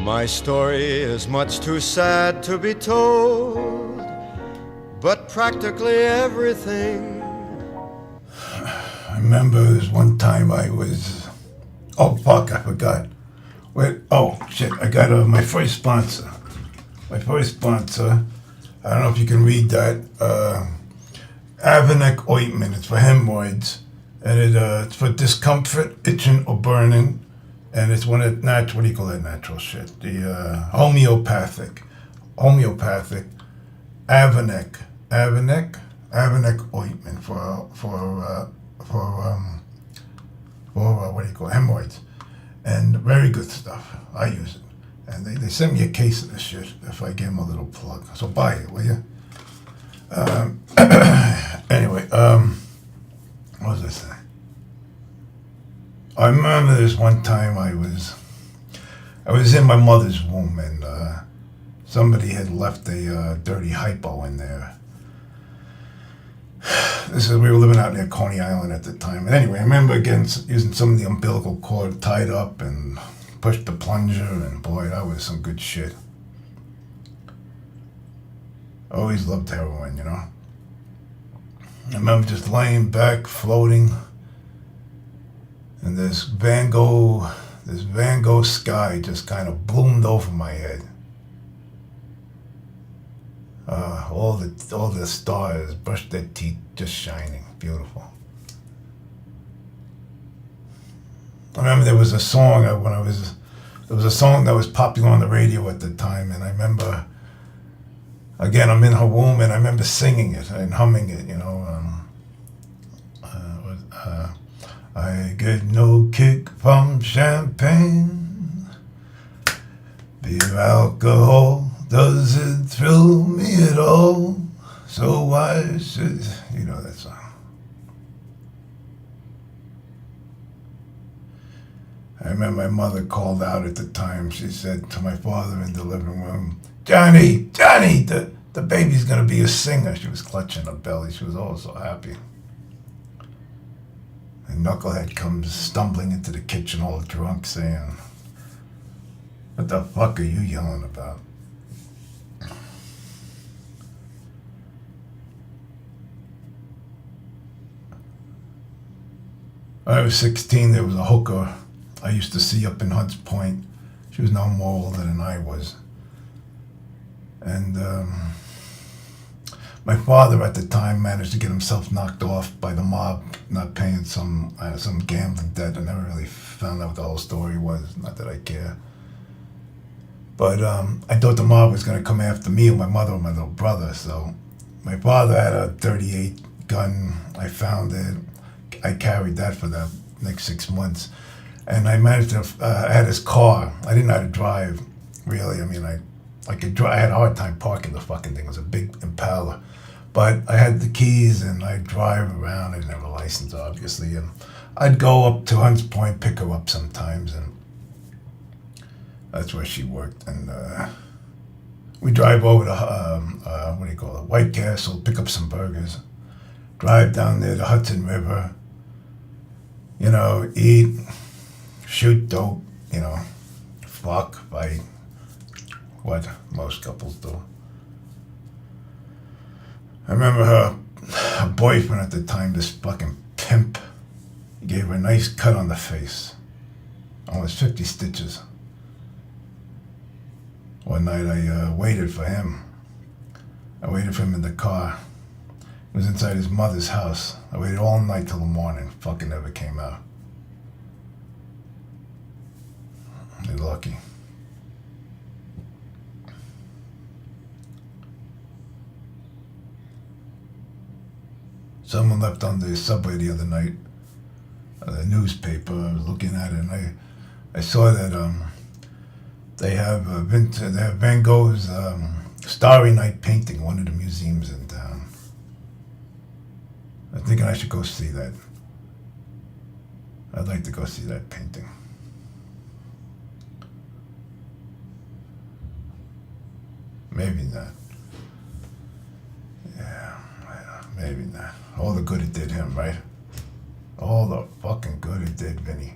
My story is much too sad to be told, but practically everything. I remember there was one time I was... Oh, fuck, I forgot. Wait, oh, shit, I got my first sponsor. My first sponsor, I don't know if you can read that, Avenek ointment. It's for hemorrhoids, and it's for discomfort, itching, or burning. And it's one of natural, what do you call that natural shit? The homeopathic Avenek ointment for what do you call it? Hemorrhoids, and very good stuff. I use it, and they sent me a case of this shit if I give them a little plug. So buy it, will you? Anyway, what was I saying? I remember this one time I was in my mother's womb, and somebody had left a dirty hypo in there. We were living out near Coney Island at the time. And anyway, I remember using some of the umbilical cord tied up and pushed the plunger, and boy, that was some good shit. I always loved heroin, you know. I remember just laying back, floating, and this Van Gogh sky just kind of bloomed over my head. All the stars brushed their teeth, just shining, beautiful. I remember there was a song there was a song that was popular on the radio at the time, and I remember, again, I'm in her womb, and I remember singing it and humming it, you know. I get no kick from champagne, beer, alcohol doesn't thrill me at all, so why should, you know that song. I remember my mother called out at the time. She said to my father in the living room, Johnny, the baby's gonna be a singer. She was clutching her belly. She was all so happy. And Knucklehead comes stumbling into the kitchen all drunk, saying, what the fuck are you yelling about? When I was 16, there was a hooker I used to see up in Hunts Point. She was no more older than I was. And my father at the time managed to get himself knocked off by the mob, not paying some gambling debt. I never really found out what the whole story was, not that I care. But I thought the mob was going to come after me and my mother and my little brother. So my father had a .38 gun. I found it. I carried that for the next 6 months. And I managed to, I had his car. I didn't know how to drive, really. I mean, I could drive. I had a hard time parking the fucking thing. It was a big Impala. But I had the keys, and I'd drive around. I didn't have a license, obviously. And I'd go up to Hunts Point, pick her up sometimes, and that's where she worked. And we drive over to, White Castle, pick up some burgers, drive down there to Hudson River, you know, eat, shoot dope, you know, fuck, fight, what most couples do. I remember her boyfriend at the time, this fucking pimp, he gave her a nice cut on the face, almost 50 stitches. One night I waited for him. I waited for him in the car. He was inside his mother's house. I waited all night till the morning. Fucking never came out. You're lucky. Someone left on the subway the other night, the newspaper. I was looking at it, and I saw that they have Van Gogh's Starry Night painting, one of the museums in town. I'm thinking I should go see that. I'd like to go see that painting. Maybe not. Yeah, maybe not. All the good it did him, right? All the fucking good it did Vinny.